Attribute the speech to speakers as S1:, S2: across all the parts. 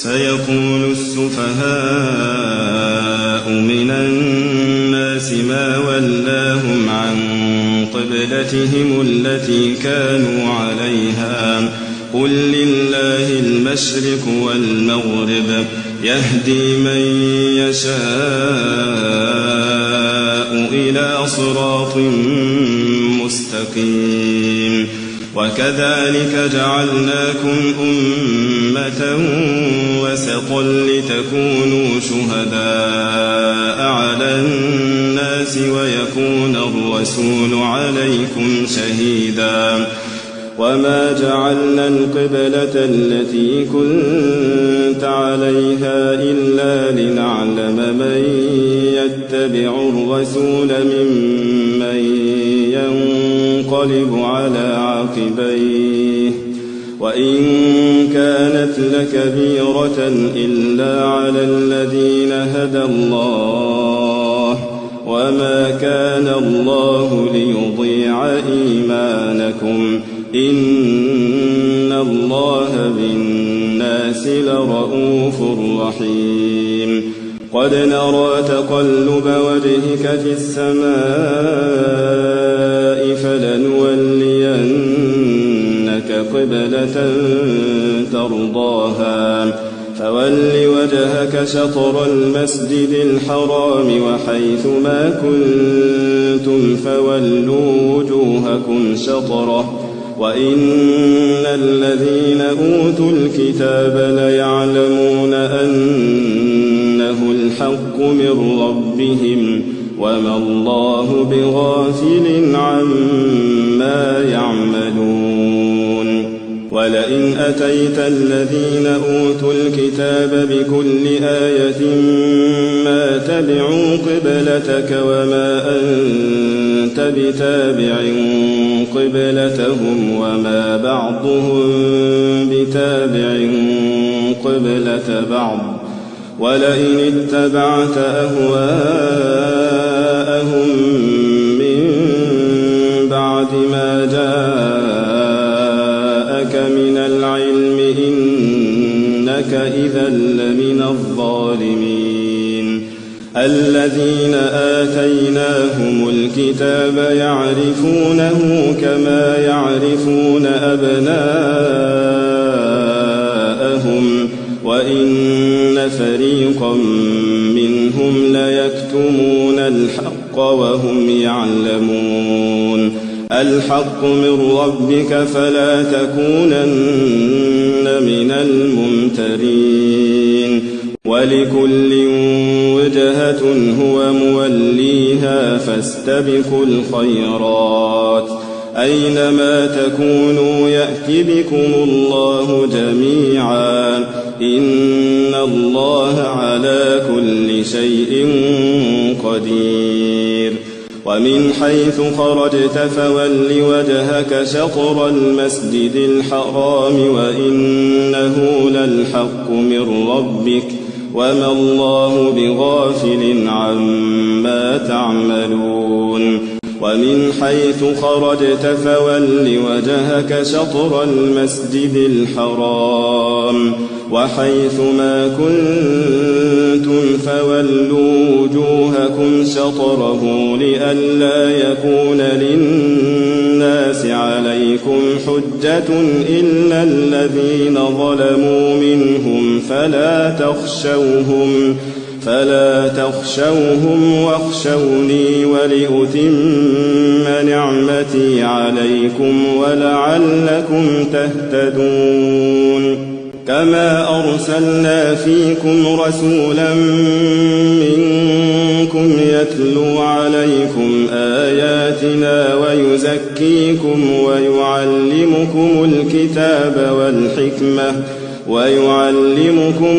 S1: سيقول السفهاء من الناس ما ولاهم عن قبلتهم التي كانوا عليها قل لله المشرق والمغرب يهدي من يشاء إلى صراط مستقيم وكذلك جعلناكم أمة وسطا لتكونوا شهداء على الناس ويكون الرسول عليكم شهيدا وما جعلنا القبلة التي كنت عليها إلا لنعلم من يتبع الرسول ممن ينقلب على عقبيه وإن كانت لكبيرة إلا على الذين هدى الله وما كان الله ليضيع إيمانكم إن الله بالناس لرؤوف رحيم قد نرى تقلب وجهك في السماء فلنولينك قبلة ترضاها فول وجهك شطر المسجد الحرام وحيث ما كنتم فولوا وجوهكم شطره وإن الذين أوتوا الكتاب ليعلمون أنه الحق من ربهم وما الله بغافل عما يعملون ولئن أتيت الذين أوتوا الكتاب بكل آية ما تبعوا قبلتك وما أنت بتابع قبلتهم وما بعضهم بتابع قبلة بعض ولئن اتبعت أهواءهم من بعد ما جاءك من العلم إنك إذا لمن الظالمين الذين آتيناهم الكتاب يعرفونه كما يعرفون أبناءهم وإن فريقا منهم ليكتمون الحق وهم يعلمون الحق من ربك فلا تكونن من الممترين ولكل وجهة هو موليها فاستبقوا الخيرات أينما تكونوا يأتي بكم الله جميعا إن الله على كل شيء قدير ومن حيث خرجت فول وجهك شطر المسجد الحرام وإنه للحق من ربك وما الله بغافل عما تعملون ومن حيث خرجت فول وجهك شطر المسجد الحرام وحيث ما كنتم فولوا وجوهكم شطره لئلا يكون للناس عليكم حجة إلا الذين ظلموا منهم فلا تخشوهم واخشوني ولأتم نعمتي عليكم ولعلكم تهتدون كما أرسلنا فيكم رسولا منكم يتلو عليكم آياتنا ويزكيكم ويعلمكم الكتاب والحكمة ويعلمكم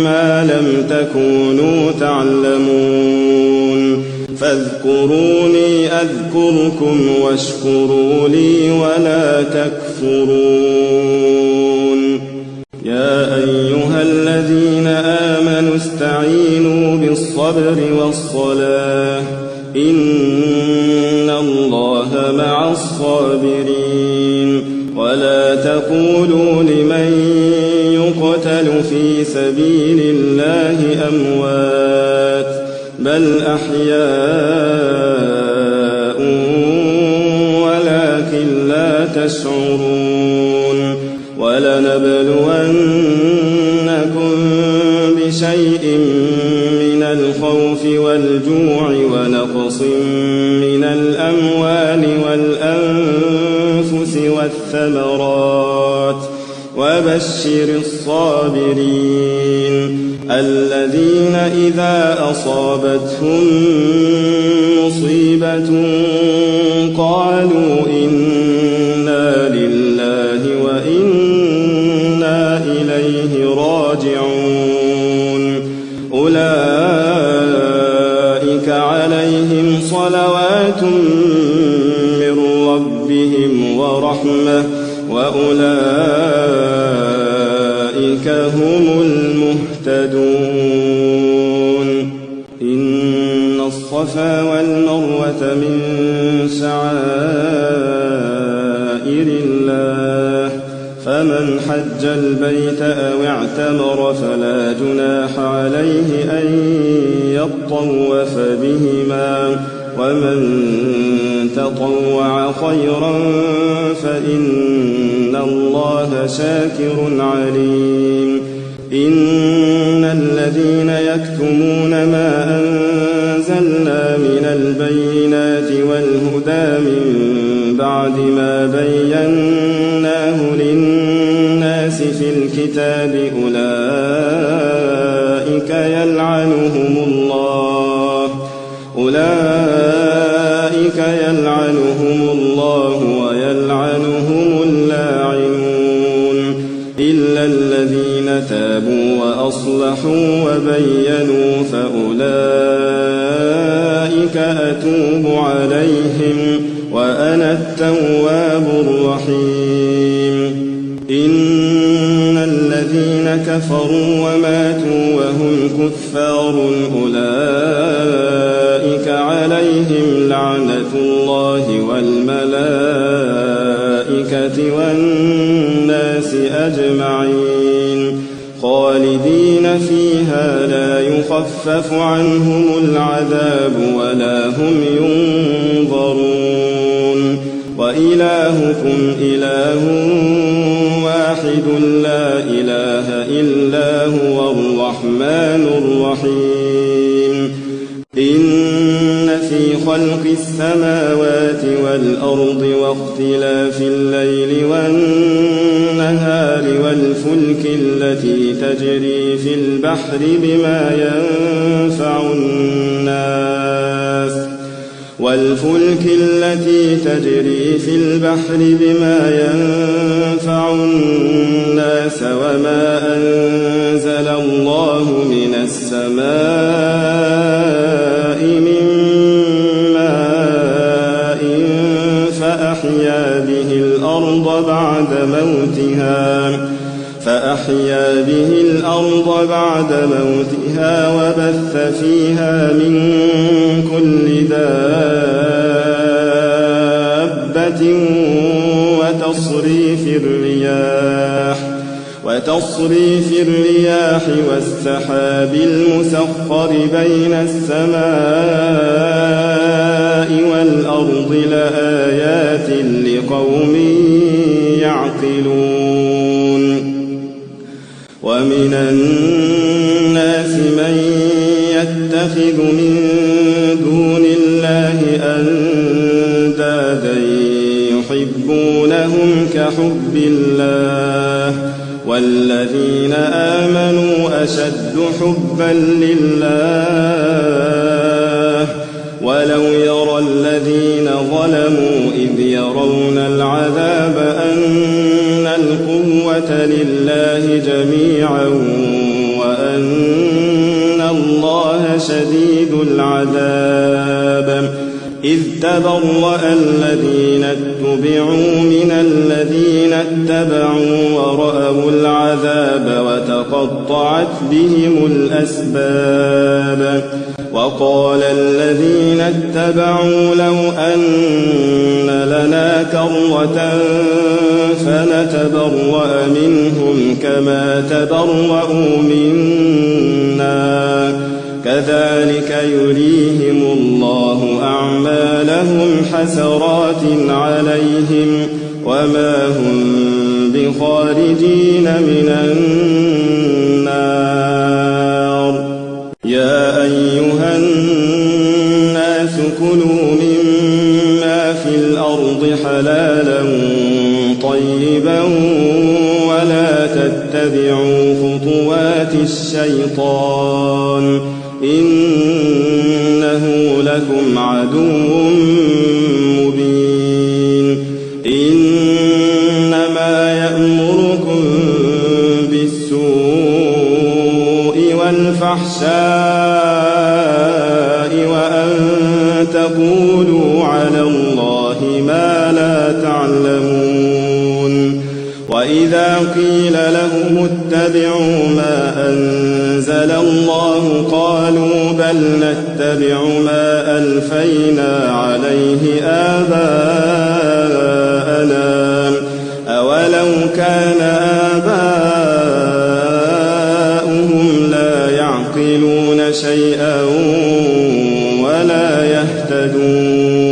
S1: ما لم تكونوا تعلمون فاذكروني أذكركم واشكروا لي ولا تكفرون يا أيها الذين آمنوا استعينوا بالصبر والصلاة إن الله مع الصابرين ولا تقولوا لمن يقتل في سبيل الله أموات بل أحياء ولكن لا تشعرون ولنبلونكم بشيء من الخوف والجوع ونقص من الأموال والأنفس والثمرات وبشر الصابرين الذين إذا أصابتهم مصيبة قالوا إنا لله وإنا إليه راجعون أولئك عليهم صلوات من ربهم ورحمة وأولئك هم المهتدون إن الصفا والمروة من شعائر الله فمن حج البيت أو اعتمر فلا جناح عليه أن يطوف بهما ومن تطوع خيرا فإن الله شاكر عليم إن الذين يكتمون ما أنزلنا من البينات والهدى من بعد ما بيناه للناس في الكتاب أولئك يلعنهم الله ويلعنهم اللاعنون إلا الذين تابوا وأصلحوا وبينوا فأولئك أتوب عليهم وأنا التواب الرحيم إن الذين كفروا وماتوا وهم كفار أولئك عليهم لعنة الله والملائكة والناس أجمعين خالدين فيها لا يخفف عنهم العذاب ولا هم ينظرون وإلهكم إله واحد لا إله إلا هو الرحمن الرحيم إن في خلق السماوات والأرض واختلاف الليل والنهار والفلك التي تجري في البحر بما ينفع الناس وما أنزل الله من السماء من ماء فأحيا به الأرض بعد موتها وبث فيها من كل دابة وتصريف الرياح والسحاب المسخر بين السماء والأرض لآيات لقوم يعقلون ومن الناس من يتخذ من دون الله أندادا يحبونهم كحب الله والذين آمنوا أشد حبا لله ولو يرى الذين ظلموا إذ يرون العذاب أن القوة لله جميعا وأن الله شديد العذاب إذ تبرأ الذين اتبعوا من الذين اتبعوا ورأوا العذاب وتقطعت بهم الأسباب وقال الذين اتبعوا لو أن لنا كرة فنتبرأ منهم كما تبرأوا منا كذلك يريهم الله أعمالهم حسرات عليهم وما هم بخارجين من النار يا أيها الناس كلوا مما في الأرض حلالا طيبا ولا تتبعوا خطوات الشيطان إنه لكم عدو مبين إنما يأمركم بالسوء والفحشاء وأن تقولوا على الله ما لا تعلمون وإذا قيل لهم اتبعوا ما أنزل الله قالوا بل نتبع ما ألفينا عليه آباءنا أولو كان آباؤهم لا يعقلون شيئا ولا يهتدون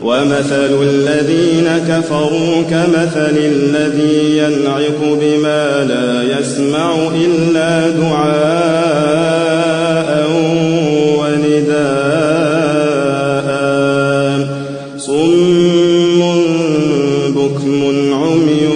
S1: ومثل الذين كفروا كمثل الذي ينعق بما لا يسمع إلا دعاء ونداء صم بكم عمي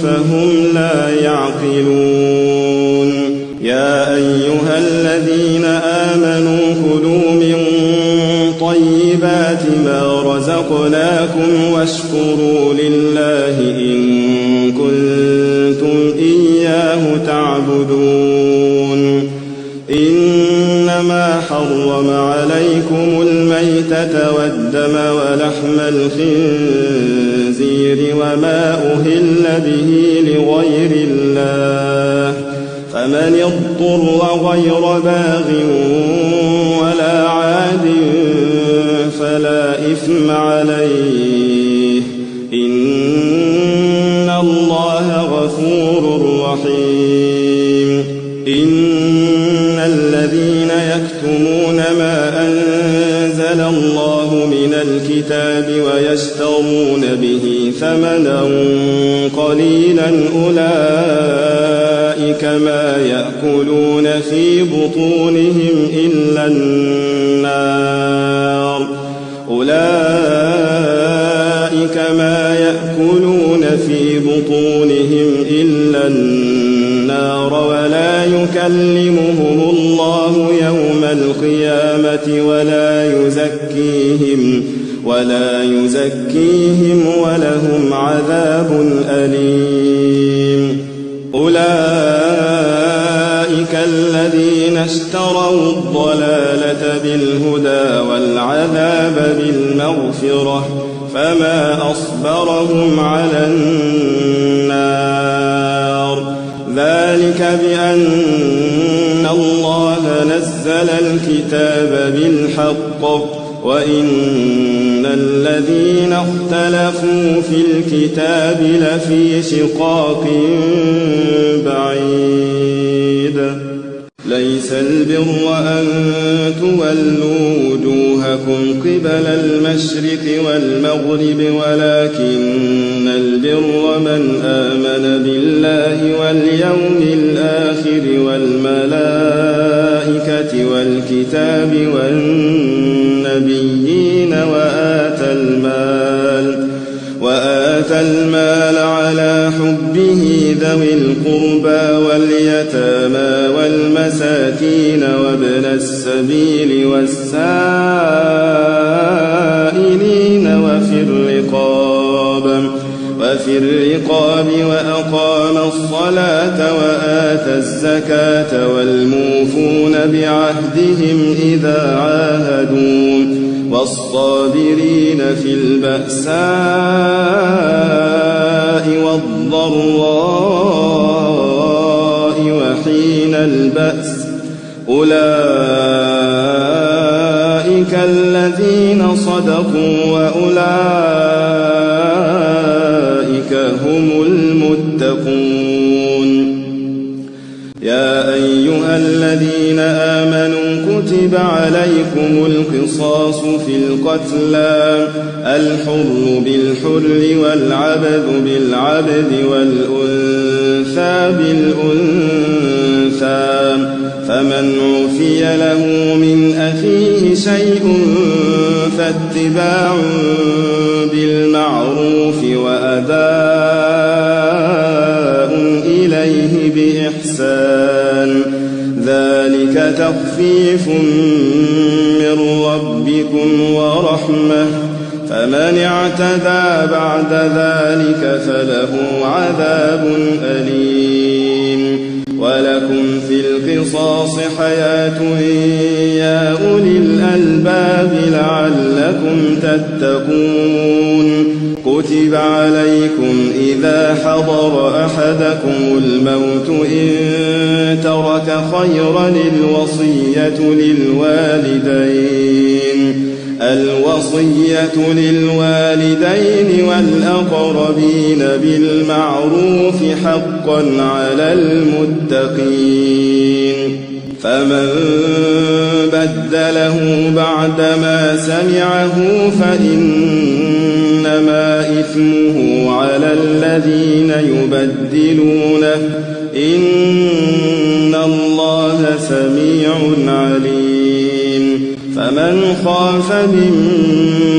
S1: فهم لا يعقلون يا أيها الذين آمنوا كلوا من طيبات ما رزقناكم واشكروا لله إن كنتم إياه تعبدون إنما حرم عليكم الميتة والدم ولحم الخنزير وما أهل به لغير الله فمن اضطر غير باغ ولا عاد فلا إثم عليه إن الله غفور رحيم إن الذين يكتمون ما أنزل الله من الكتاب ويشترون به ثمنا قليلا أولئك ما يأكلون في بطونهم إلا النار أولئك ما يأكلون في بطونهم إلا النار يكلمهم الله يوم القيامة ولا يزكيهم ولهم عذاب أليم. أولئك الذين اشتروا الضلالة بالهدى والعذاب بالمغفرة فما أصبرهم على النار. ذلك بأن الله نزل الكتاب بالحق وإن الذين اختلفوا في الكتاب لفي شقاق بعيد. ليس البر أن تولوا وجوهكم قبل المشرق والمغرب ولكن البر من آمن بالله واليوم الآخر والملائكة والكتاب والنبيين وآتى المال على حبه ذوي القربى واليتامى والمساكين وابن السبيل والسائلين وفي الرقاب وأقام الصلاة وآتى الزكاة والموفون بعهدهم إذا عاهدوا والصابرين في البأساء والضراء وحين البأس أولئك الذين صدقوا وأولئك هم المتقون. يا أيها الذين آمنوا كتب عليكم القصاص في القتلى الحر بالحر والعبد بالعبد والأنثى بالأنثى فمن عفي له من أخيه شيء فاتباع بالمعروف وأداء إليه بإحسان ذلك تخفيف من ربكم ورحمة فمن اعتدى بعد ذلك فله عذاب أليم. ولكم في القصاص حياة يا أولي الألباب لعلكم تتقون. كتب عليكم إذا حضر أحدكم الموت إن ترك خيرا الوصية للوالدين والأقربين بالمعروف حقا على المتقين. فمن بدله بعدما سمعه فإنما إثمه على الذين يبدلونه إن الله سميع عليم. فمن خاف من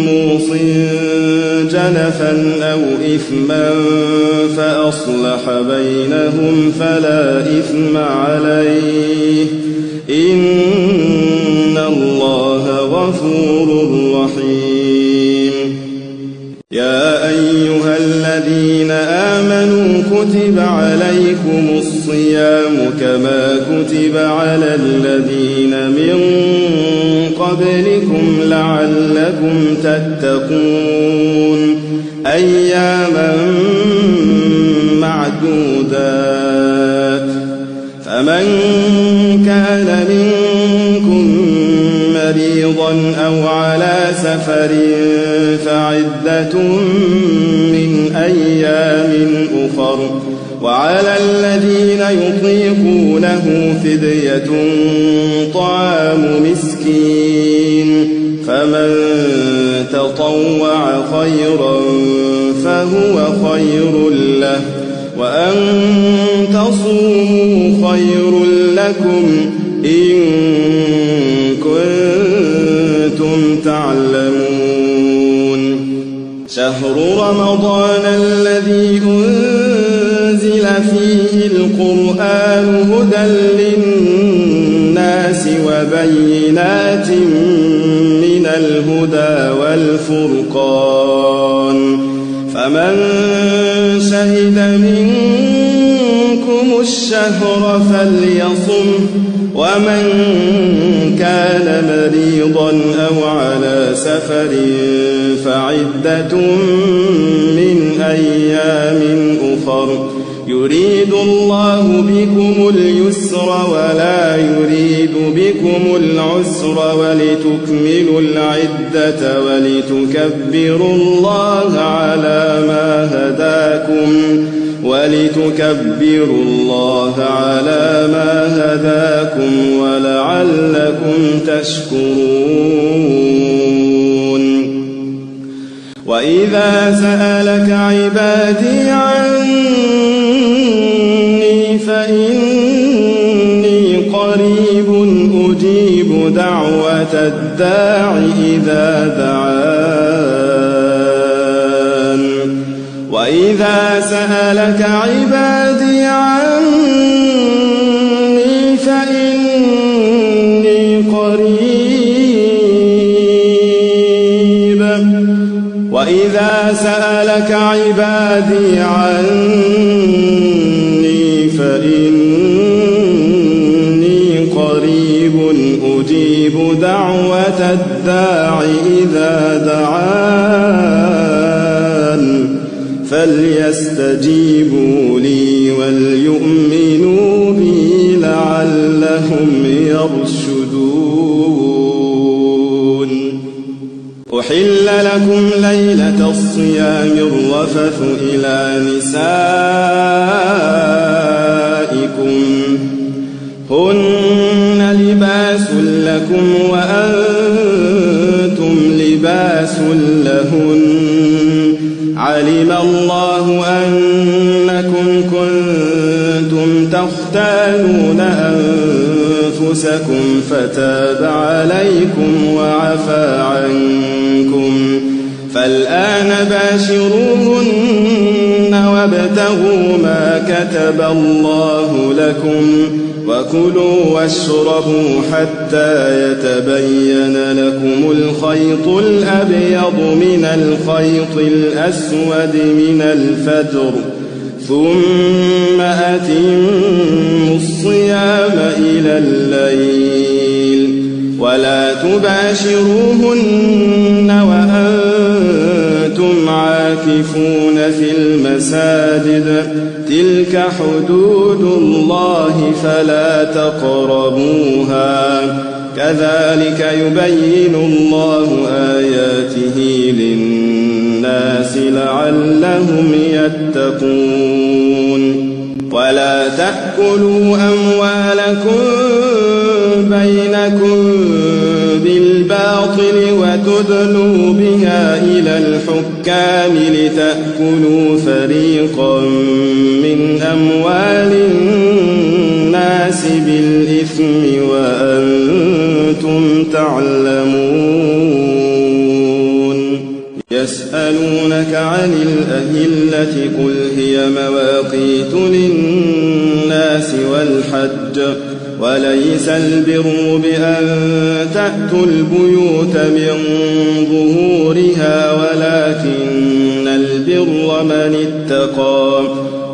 S1: موص جنفا أو إثما فأصلح بينهم فلا إثم عليه إن الله غفور رحيم. يا أيها الذين آمنوا كتب عليكم الصيام كما كتب على الذين من قبلكم لعلكم تتقون أياما معدودات. فمن كان منكم مريضا أو على سفر فعدة من أيام أخر وعلى الذين يطيقونه فدية طعام مسكين فمن تطوع خيرا فهو خير له وأن تصوموا خير لكم إن كنتم تعلمون. شهر رمضان الذي أنزل فيه القرآن هدى للناس وبينات من الهدى والفرقان فمن شهد منكم الشهر فليصم ومن كان مريضا أو على سفر فعدة من أيام أخر يريد الله بكم اليسر ولا يريد بكم العسر ولتكملوا العدة ولتكبروا الله على ما هداكم ولعلكم تشكرون. وإذا سألك عبادي عني فإني قريب أجيب دعوة الداع إذا دعان. وإذا سألك عبادي عني فإني قريب وإذا سألك عبادي عني فإني قريب أجيب دعوة الداع إذا دعان فليستجيبوا لي وليؤمنوا بي لعلهم يرشدون. أحل لكم ليلة الصيام الرفث إلى نسائكم هن لباس لكم وأنتم لباس لهن علم الله أنكم كنتم تختانون أنفسكم فتاب عليكم وعفى عنكم فالآن باشروهن وابتغوا ما كتب الله لكم وكلوا واشربوا حتى يتبين لكم الخيط الأبيض من الخيط الأسود من الفجر ثم أتموا الصيام إلى الليل ولا تباشروهن وأنتم عاكفون في المساجد تلك حدود الله فلا تقربوها كذلك يبين الله آياته للناس لعلهم يتقون ولا تأكلوا أموالكم بينكم بالباطل وتدلوا بها إلى الحكام لتأكلوا فريقا من أموال الناس بالإثم وأنتم تعلمون يسألونك عن الأهلة قل هي مواقيت للناس والحج وليس البر بأن تأتوا البيوت من ظهورها ولكن البر من اتقى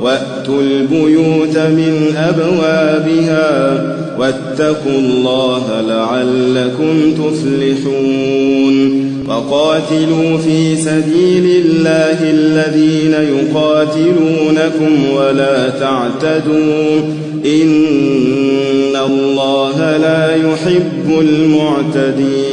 S1: وأتوا البيوت من أبوابها واتقوا الله لعلكم تفلحون وقاتلوا في سبيل الله الذين يقاتلونكم ولا تعتدوا إن الله لا يحب المعتدين